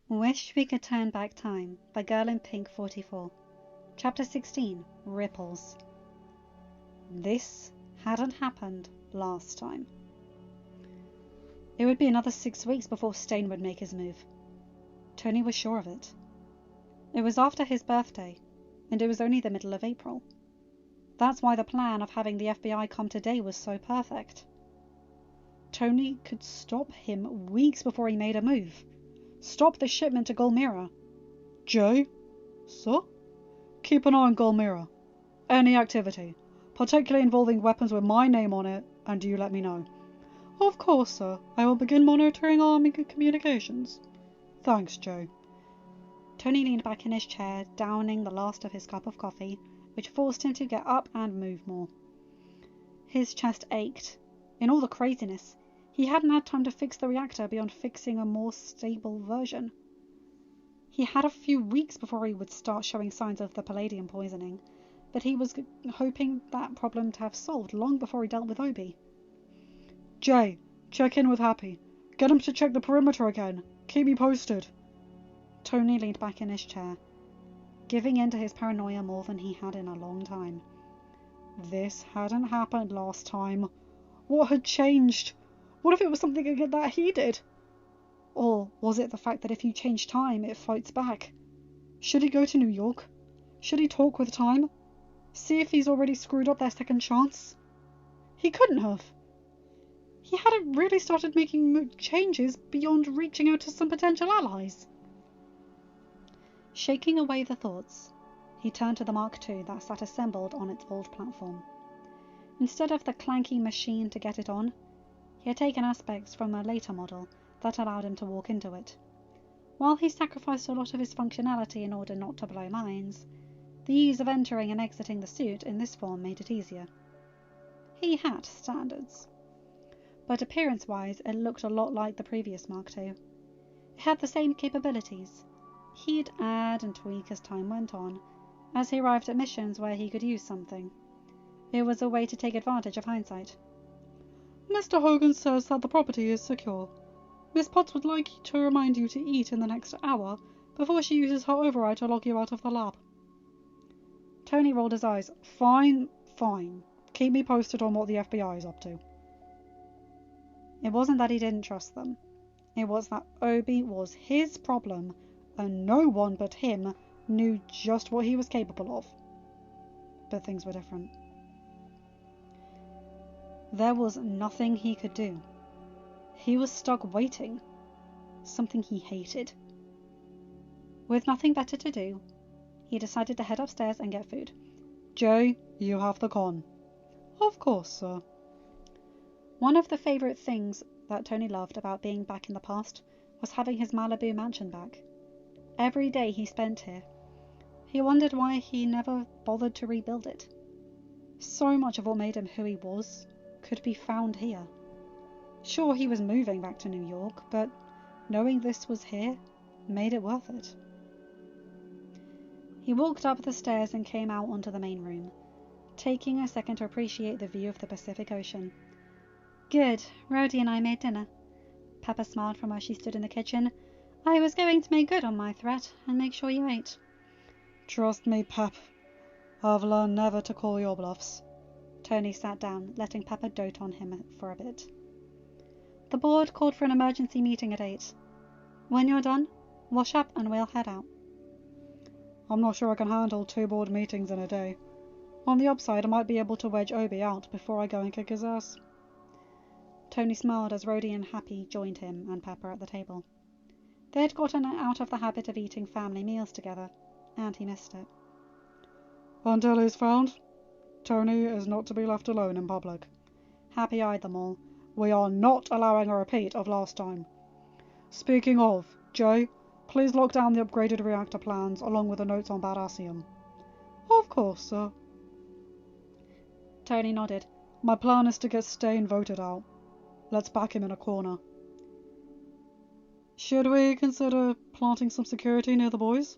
Wish We Could Turn Back Time by Girlinpink44. Chapter 16, Ripples. This hadn't happened last time. It would be another 6 weeks before Stain would make his move. Tony was sure of it. It was after his birthday, and it was only the middle of April. That's why the plan of having the FBI come today was so perfect. Tony could stop him weeks before he made a move. Stop the shipment to Gulmira. Jay? Sir? Keep an eye on Gulmira. Any activity, particularly involving weapons with my name on it, and you let me know. Of course, sir. I will begin monitoring army communications. Thanks, Jay. Tony leaned back in his chair, downing the last of his cup of coffee, which forced him to get up and move more. His chest ached. In all the craziness, he hadn't had time to fix the reactor beyond fixing a more stable version. He had a few weeks before he would start showing signs of the palladium poisoning, but he was hoping that problem to have solved long before he dealt with Obi. Jay, check in with Happy. Get him to check the perimeter again. Keep me posted. Tony leaned back in his chair, giving in to his paranoia more than he had in a long time. This hadn't happened last time. What had changed? What if it was something that he did? Or was it the fact that if you change time, it fights back? Should he go to New York? Should he talk with Time? See if he's already screwed up their second chance? He couldn't have. He hadn't really started making changes beyond reaching out to some potential allies. Shaking away the thoughts, he turned to the Mark II that sat assembled on its old platform. Instead of the clanky machine to get it on, he had taken aspects from a later model that allowed him to walk into it. While he sacrificed a lot of his functionality in order not to blow minds, the ease of entering and exiting the suit in this form made it easier. He had standards. But appearance-wise, it looked a lot like the previous Mark II. It had the same capabilities. He'd add and tweak as time went on, as he arrived at missions where he could use something. It was a way to take advantage of hindsight. Mr. Hogan says that the property is secure. Miss Potts would like to remind you to eat in the next hour before she uses her override to lock you out of the lab. Tony rolled his eyes. Fine. Keep me posted on what the FBI is up to. It wasn't that he didn't trust them. It was that Obi was his problem, and no one but him knew just what he was capable of. But things were different. There was nothing he could do. He was stuck waiting. Something he hated. With nothing better to do, he decided to head upstairs and get food. Jay, you have the con. Of course, sir. One of the favourite things that Tony loved about being back in the past was having his Malibu mansion back. Every day he spent here. He wondered why he never bothered to rebuild it. So much of what made him who he was could be found here. Sure, he was moving back to New York, but knowing this was here made it worth it. He walked up the stairs and came out onto the main room, taking a second to appreciate the view of the Pacific Ocean. Good, Rhodey and I made dinner. Pepper smiled from where she stood in the kitchen. I was going to make good on my threat and make sure you ate. Trust me, Pep. I've learned never to call your bluffs. Tony sat down, letting Pepper dote on him for a bit. The board called for an emergency meeting at 8. When you're done, wash up and we'll head out. I'm not sure I can handle 2 board meetings in a day. On the upside, I might be able to wedge Obi out before I go and kick his ass. Tony smiled as Rhodey and Happy joined him and Pepper at the table. They had gotten out of the habit of eating family meals together, and he missed it. Until he's found, Tony is not to be left alone in public. Happy eyed them all. We are not allowing a repeat of last time. Speaking of, Jay, please lock down the upgraded reactor plans along with the notes on Badassium. Of course, sir. Tony nodded. My plan is to get Stain voted out. Let's back him in a corner. Should we consider planting some security near the boys?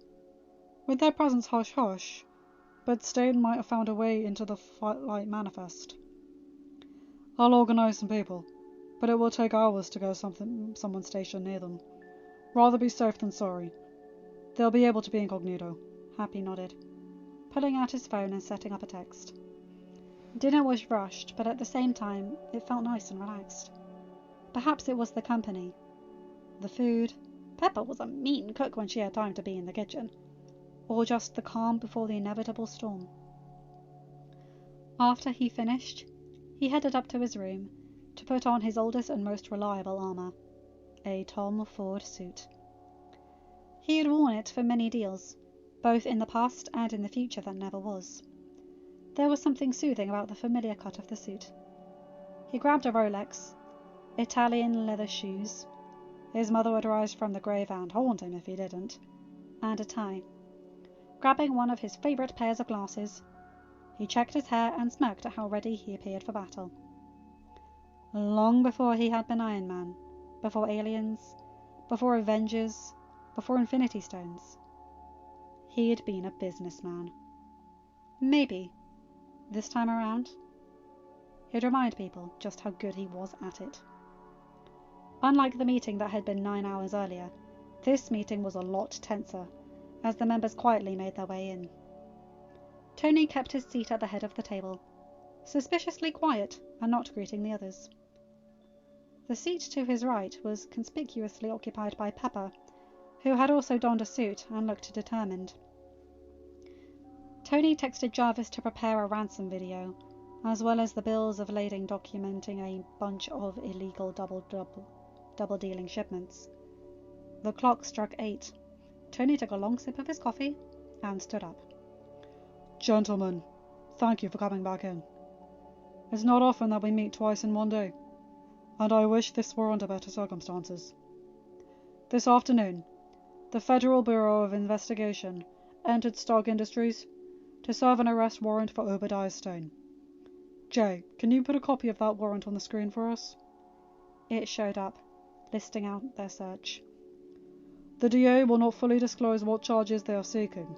With their presence hush-hush, but Stain might have found a way into the Flight Manifest. I'll organise some people, but it will take hours to get someone stationed near them. Rather be safe than sorry. They'll be able to be incognito. Happy nodded, pulling out his phone and setting up a text. Dinner was rushed, but at the same time, it felt nice and relaxed. Perhaps it was the company. The food. Pepper was a mean cook when she had time to be in the kitchen. Or just the calm before the inevitable storm. After he finished, he headed up to his room to put on his oldest and most reliable armor, a Tom Ford suit. He had worn it for many deals, both in the past and in the future that never was. There was something soothing about the familiar cut of the suit. He grabbed a Rolex, Italian leather shoes, his mother would rise from the grave and haunt him if he didn't, and a tie. Grabbing one of his favourite pairs of glasses, he checked his hair and smirked at how ready he appeared for battle. Long before he had been Iron Man, before aliens, before Avengers, before Infinity Stones, he had been a businessman. Maybe, this time around, he'd remind people just how good he was at it. Unlike the meeting that had been 9 hours earlier, this meeting was a lot tenser, as the members quietly made their way in. Tony kept his seat at the head of the table, suspiciously quiet and not greeting the others. The seat to his right was conspicuously occupied by Pepper, who had also donned a suit and looked determined. Tony texted Jarvis to prepare a ransom video, as well as the bills of lading documenting a bunch of illegal double-dealing shipments. The clock struck 8. Tony took a long sip of his coffee and stood up. Gentlemen, thank you for coming back in. It's not often that we meet twice in one day, and I wish this were under better circumstances. This afternoon, the Federal Bureau of Investigation entered Stark Industries to serve an arrest warrant for Obadiah Stane. Jay, can you put a copy of that warrant on the screen for us? It showed up, listing out their search. The DA will not fully disclose what charges they are seeking,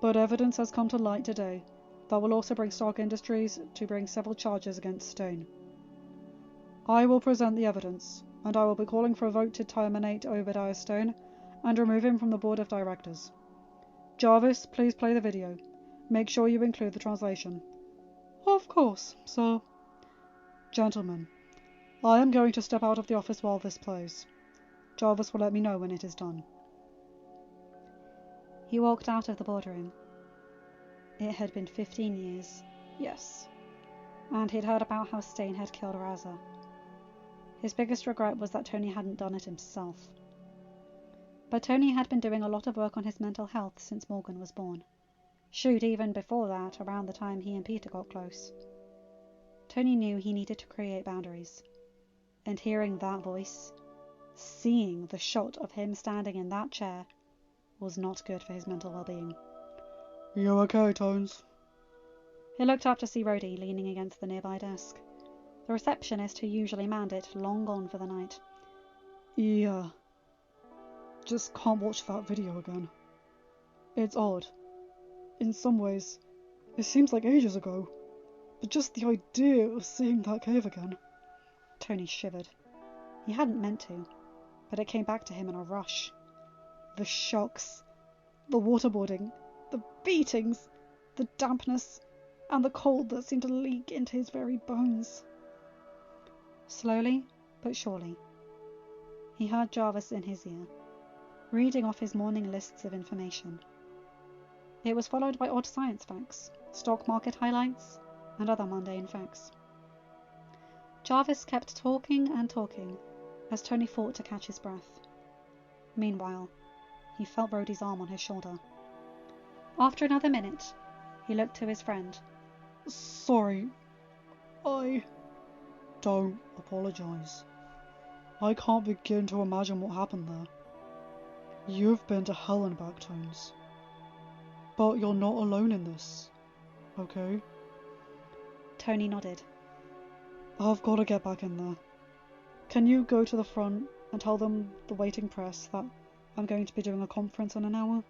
but evidence has come to light today that will also bring Stark Industries to bring several charges against Stane. I will present the evidence, and I will be calling for a vote to terminate Obadiah Stane and remove him from the board of directors. Jarvis, please play the video. Make sure you include the translation. Of course, sir. Gentlemen, I am going to step out of the office while this plays. Jarvis will let me know when it is done. He walked out of the boardroom. It had been 15 years, yes, and he'd heard about how Stane had killed Raza. His biggest regret was that Tony hadn't done it himself. But Tony had been doing a lot of work on his mental health since Morgan was born. Shoot, even before that, around the time he and Peter got close. Tony knew he needed to create boundaries. And hearing that voice, seeing the shot of him standing in that chair, was not good for his mental well-being. You okay, Tones? He looked up to see Rhodey leaning against the nearby desk. The receptionist who usually manned it, long gone for the night. Yeah. Just can't watch that video again. It's odd. In some ways, it seems like ages ago, but just the idea of seeing that cave again. Tony shivered. He hadn't meant to, but it came back to him in a rush. The shocks, the waterboarding, the beatings, the dampness, and the cold that seemed to leak into his very bones. Slowly, but surely, he heard Jarvis in his ear, reading off his morning lists of information. It was followed by odd science facts, stock market highlights, and other mundane facts. Jarvis kept talking and talking as Tony fought to catch his breath. Meanwhile, he felt Rhodey's arm on his shoulder. After another minute, he looked to his friend. Sorry, Don't apologise. I can't begin to imagine what happened there. You've been to hell and back, Tones. But you're not alone in this, okay? Tony nodded. I've got to get back in there. Can you go to the front and tell them, the waiting press, that I'm going to be doing a conference in an hour?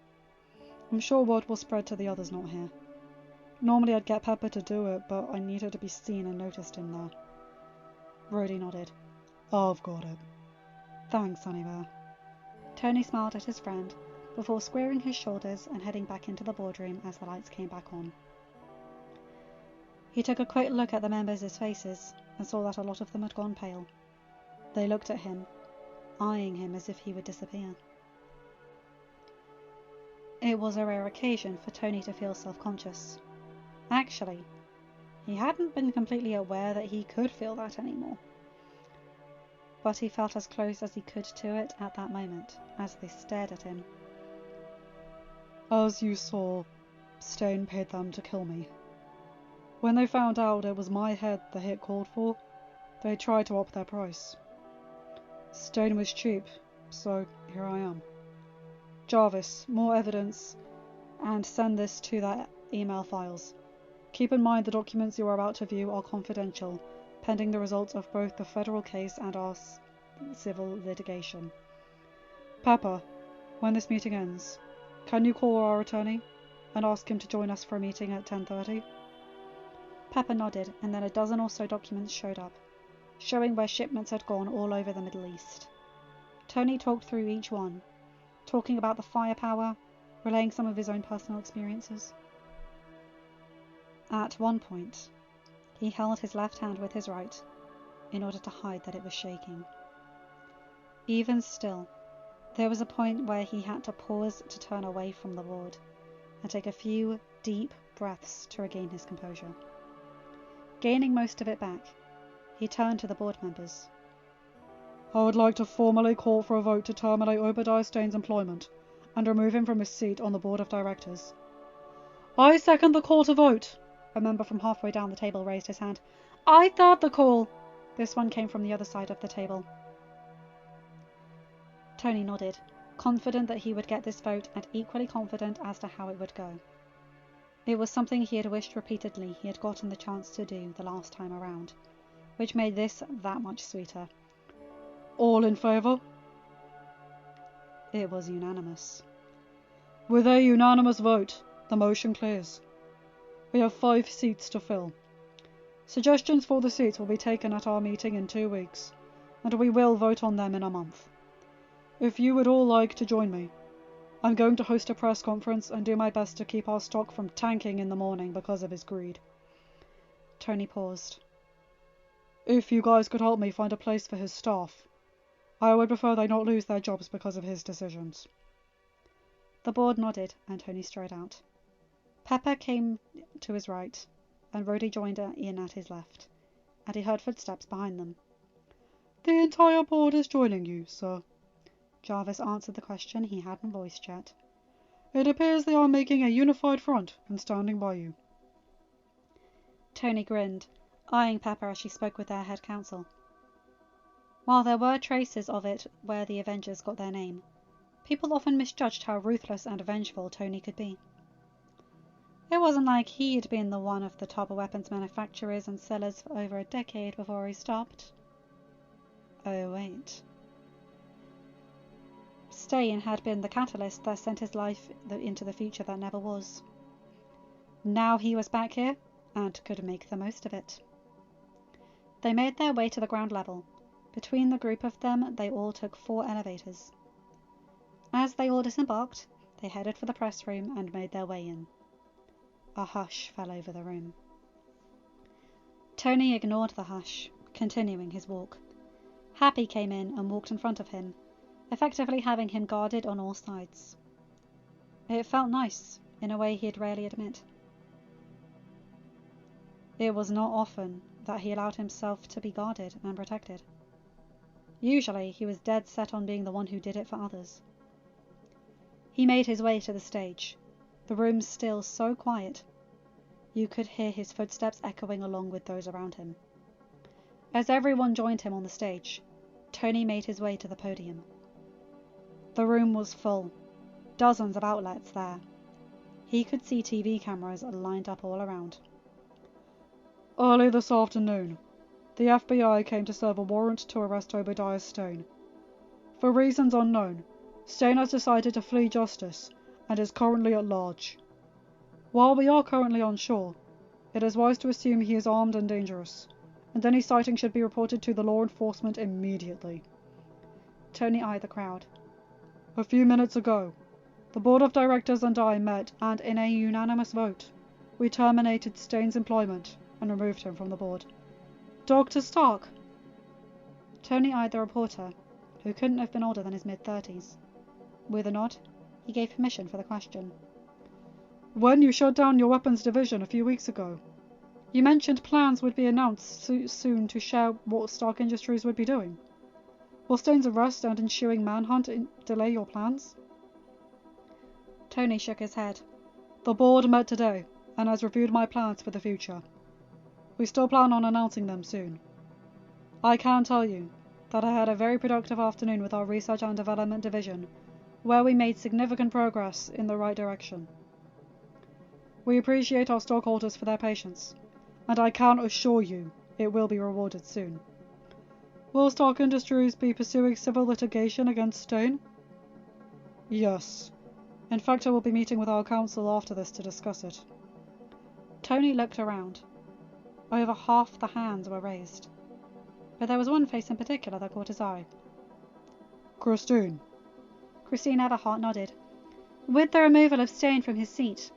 I'm sure word will spread to the others not here. Normally I'd get Pepper to do it, but I need her to be seen and noticed in there. Rhodey nodded. I've got it. Thanks, Honey Bear. Tony smiled at his friend before squaring his shoulders and heading back into the boardroom as the lights came back on. He took a quick look at the members' faces and saw that a lot of them had gone pale. They looked at him, eyeing him as if he would disappear. It was a rare occasion for Tony to feel self-conscious. Actually, he hadn't been completely aware that he could feel that anymore. But he felt as close as he could to it at that moment, as they stared at him. As you saw, Stone paid them to kill me. When they found out it was my head the hit called for, they tried to up their price. Stone was cheap, so here I am. Jarvis, more evidence, and send this to their email files. Keep in mind the documents you are about to view are confidential, pending the results of both the federal case and our civil litigation. Pepper, when this meeting ends, can you call our attorney and ask him to join us for a meeting at 10:30? Pepper nodded, and then a dozen or so documents showed up, showing where shipments had gone all over the Middle East. Tony talked through each one, talking about the firepower, relaying some of his own personal experiences. At one point, he held his left hand with his right, in order to hide that it was shaking. Even still, there was a point where he had to pause to turn away from the board, and take a few deep breaths to regain his composure. Gaining most of it back, he turned to the board members. I would like to formally call for a vote to terminate Obadiah Stone's employment and remove him from his seat on the board of directors. I second the call to vote. A member from halfway down the table raised his hand. I third the call. This one came from the other side of the table. Tony nodded, confident that he would get this vote and equally confident as to how it would go. It was something he had wished repeatedly he had gotten the chance to do the last time around, which made this that much sweeter. All in favour? It was unanimous. With a unanimous vote, the motion clears. We have 5 seats to fill. Suggestions for the seats will be taken at our meeting in 2 weeks, and we will vote on them in a month. If you would all like to join me, I'm going to host a press conference and do my best to keep our stock from tanking in the morning because of his greed. Tony paused. If you guys could help me find a place for his staff, I would prefer they not lose their jobs because of his decisions. The board nodded, and Tony strode out. Pepper came to his right, and Rhodey joined in at his left, and he heard footsteps behind them. The entire board is joining you, sir. Jarvis answered the question he hadn't voiced yet. It appears they are making a unified front and standing by you. Tony grinned, eyeing Pepper as she spoke with their head counsel. While there were traces of it where the Avengers got their name, people often misjudged how ruthless and vengeful Tony could be. It wasn't like he'd been the one of the top weapons manufacturers and sellers for over a decade before he stopped. Oh wait. Stain had been the catalyst that sent his life into the future that never was. Now he was back here, and could make the most of it. They made their way to the ground level. Between the group of them, they all took 4 elevators. As they all disembarked, they headed for the press room and made their way in. A hush fell over the room. Tony ignored the hush, continuing his walk. Happy came in and walked in front of him, effectively having him guarded on all sides. It felt nice, in a way he'd rarely admit. It was not often that he allowed himself to be guarded and protected. Usually he was dead set on being the one who did it for others. He made his way to the stage, the room still so quiet you could hear his footsteps echoing along with those around him. As everyone joined him on the stage, Tony made his way to the podium. The room was full, dozens of outlets there. He could see TV cameras lined up all around. Early this afternoon, the FBI came to serve a warrant to arrest Obadiah Stone. For reasons unknown, Stone has decided to flee justice and is currently at large. While we are currently unsure, it is wise to assume he is armed and dangerous, and any sighting should be reported to the law enforcement immediately. Tony eyed the crowd. A few minutes ago, the board of directors and I met, and in a unanimous vote, we terminated Stain's employment and removed him from the board. Dr. Stark! Tony eyed the reporter, who couldn't have been older than his mid-30s. With a nod, he gave permission for the question. When you shut down your weapons division a few weeks ago, you mentioned plans would be announced soon to share what Stark Industries would be doing. Will Stain's arrest and ensuing manhunt delay your plans? Tony shook his head. The board met today and has reviewed my plans for the future. We still plan on announcing them soon. I can tell you that I had a very productive afternoon with our Research and Development Division, where we made significant progress in the right direction. We appreciate our stockholders for their patience, and I can assure you it will be rewarded soon. Will Stark Industries be pursuing civil litigation against Stain? Yes. In fact, I will be meeting with our counsel after this to discuss it. Tony looked around. Over half the hands were raised, but there was one face in particular that caught his eye. Christine. Christine Everhart nodded. With the removal of Stain from his seat,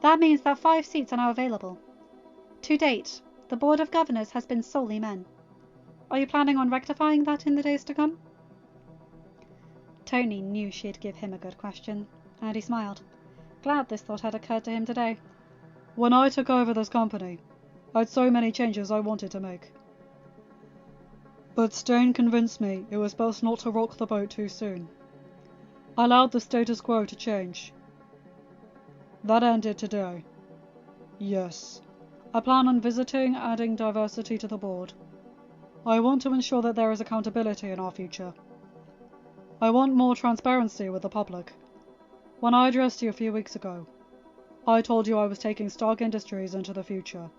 that means that 5 seats are now available. To date, the Board of Governors has been solely men. Are you planning on rectifying that in the days to come? Tony knew she'd give him a good question, and he smiled, glad this thought had occurred to him today. When I took over this company, I had so many changes I wanted to make. But Stain convinced me it was best not to rock the boat too soon. I allowed the status quo to change. That ended today. Yes, I plan on adding diversity to the board. I want to ensure that there is accountability in our future. I want more transparency with the public. When I addressed you a few weeks ago, I told you I was taking Stark Industries into the future.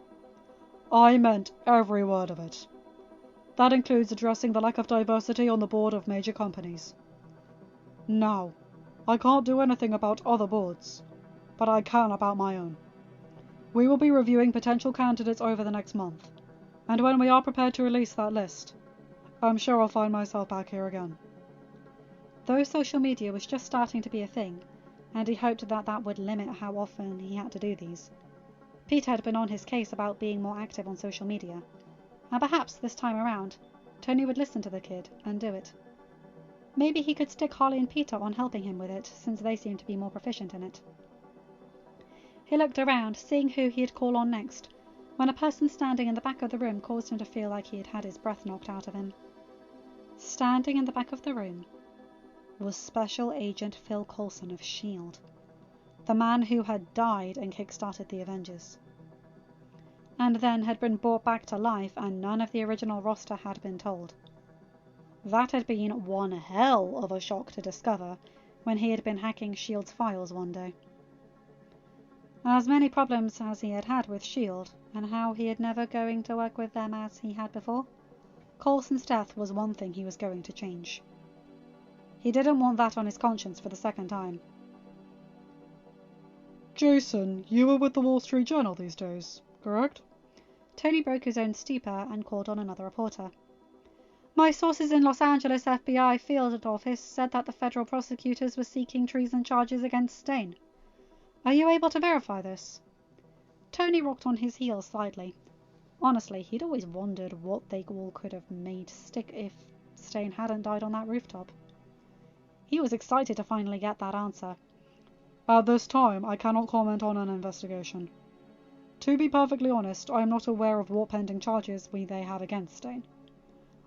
I meant every word of it. That includes addressing the lack of diversity on the board of major companies. Now, I can't do anything about other boards, but I can about my own. We will be reviewing potential candidates over the next month, and when we are prepared to release that list, I'm sure I'll find myself back here again. Though social media was just starting to be a thing, and he hoped that that would limit how often he had to do these, Peter had been on his case about being more active on social media, and perhaps this time around, Tony would listen to the kid and do it. Maybe he could stick Harley and Peter on helping him with it, since they seemed to be more proficient in it. He looked around, seeing who he'd call on next, when a person standing in the back of the room caused him to feel like he had had his breath knocked out of him. Standing in the back of the room was Special Agent Phil Coulson of S.H.I.E.L.D., the man who had died and kick-started the Avengers, and then had been brought back to life and none of the original roster had been told. That had been one hell of a shock to discover when he had been hacking S.H.I.E.L.D.'s files one day. As many problems as he had had with S.H.I.E.L.D., and how he had never going to work with them as he had before, Coulson's death was one thing he was going to change. He didn't want that on his conscience for the second time. Jason, you were with the Wall Street Journal these days, correct? Tony broke his own stupor and called on another reporter. My sources in Los Angeles FBI field office said that the federal prosecutors were seeking treason charges against Stain. Are you able to verify this? Tony rocked on his heels slightly. Honestly, he'd always wondered what they all could have made stick if Stain hadn't died on that rooftop. He was excited to finally get that answer. At this time, I cannot comment on an investigation. To be perfectly honest, I am not aware of what pending charges they have against Stain.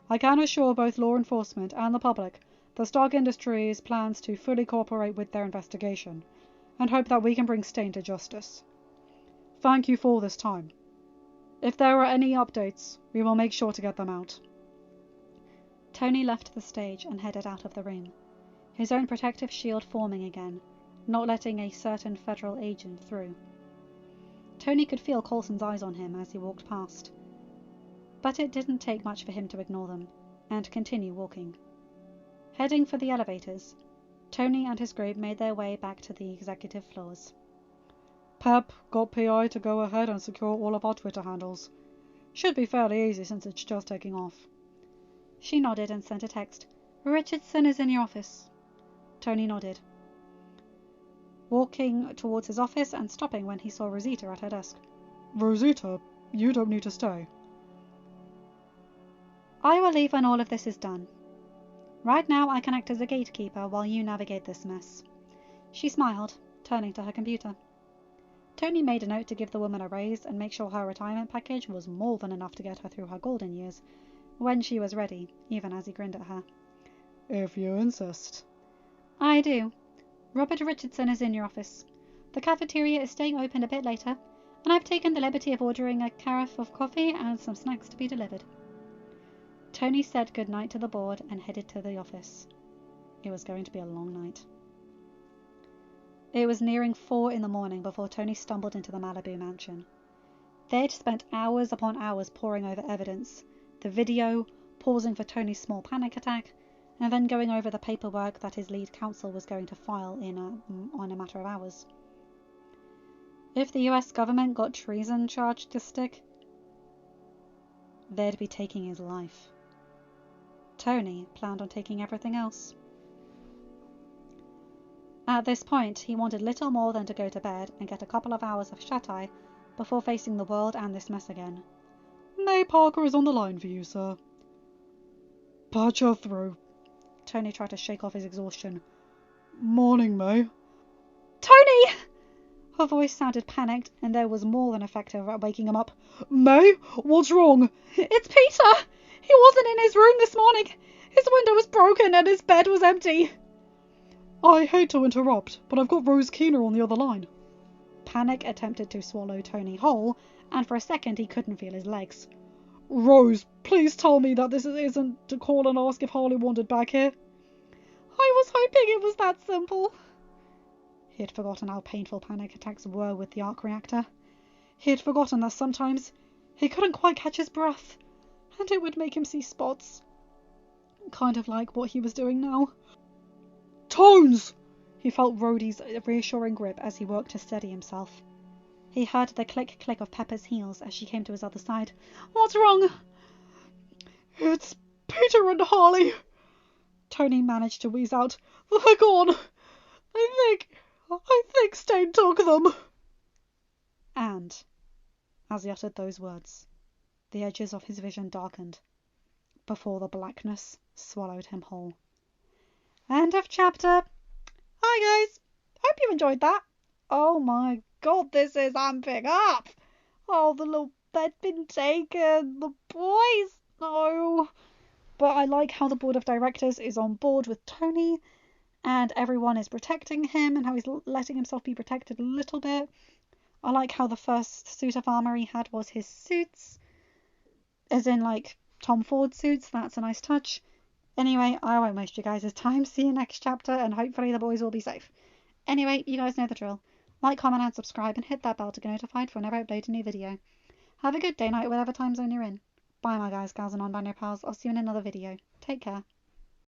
I can assure both law enforcement and the public that Stark Industries plans to fully cooperate with their investigation, and hope that we can bring Stain to justice. Thank you for this time. If there are any updates, we will make sure to get them out. Tony left the stage and headed out of the room, his own protective shield forming again, not letting a certain federal agent through. Tony could feel Coulson's eyes on him as he walked past, but it didn't take much for him to ignore them and continue walking. Heading for the elevators, Tony and his group made their way back to the executive floors. Pep got PI to go ahead and secure all of our Twitter handles. Should be fairly easy since it's just taking off. She nodded and sent a text. Richardson is in your office. Tony nodded, walking towards his office and stopping when he saw Rosita at her desk. Rosita, you don't need to stay. I will leave when all of this is done. Right now I can act as a gatekeeper while you navigate this mess. She smiled, turning to her computer. Tony made a note to give the woman a raise and make sure her retirement package was more than enough to get her through her golden years, when she was ready, even as he grinned at her. If you insist. I do. Robert Richardson is in your office. The cafeteria is staying open a bit later, and I've taken the liberty of ordering a carafe of coffee and some snacks to be delivered. Tony said goodnight to the board and headed to the office. It was going to be a long night. It was nearing 4 in the morning before Tony stumbled into the Malibu mansion. They'd spent hours upon hours poring over evidence, the video, pausing for Tony's small panic attack, and then going over the paperwork that his lead counsel was going to file on a matter of hours. If the US government got treason charged to stick, they'd be taking his life. Tony planned on taking everything else. At this point, he wanted little more than to go to bed and get a couple of hours of shut-eye before facing the world and this mess again. May Parker is on the line for you, sir. Patch her through. Tony tried to shake off his exhaustion. Morning, May. Tony! Her voice sounded panicked, and there was more than effective at waking him up. May, what's wrong? It's Peter! He wasn't in his room this morning. His window was broken and his bed was empty. I hate to interrupt, but I've got Rose Keener on the other line. Panic attempted to swallow Tony whole, and for a second he couldn't feel his legs. Rose, please tell me that this isn't to call and ask if Harley wandered back here. I was hoping it was that simple. He had forgotten how painful panic attacks were with the arc reactor. He had forgotten that sometimes he couldn't quite catch his breath, and it would make him see spots. Kind of like what he was doing now. Tones! He felt Rhodey's reassuring grip as he worked to steady himself. He heard the click-click of Pepper's heels as she came to his other side. What's wrong? It's Peter and Harley. Tony managed to wheeze out. They're gone. I think Stain took them. And, as he uttered those words, the edges of his vision darkened, before the blackness swallowed him whole. End of chapter. Hi guys, hope you enjoyed that. Oh my god, this is amping up. Oh, the little bed's been taken. The boys, no. But I like how the board of directors is on board with Tony, and everyone is protecting him, and how he's letting himself be protected a little bit. I like how the first suit of armour he had was his suits, as in like Tom Ford suits. That's a nice touch. Anyway, I won't waste you guys' time. See you next chapter, and hopefully the boys will be safe. Anyway, you guys know the drill. Like, comment, and subscribe, and hit that bell to get notified for whenever I upload a new video. Have a good day, night, whatever time zone you're in. Bye, my guys, gals, and non-binary pals. I'll see you in another video. Take care.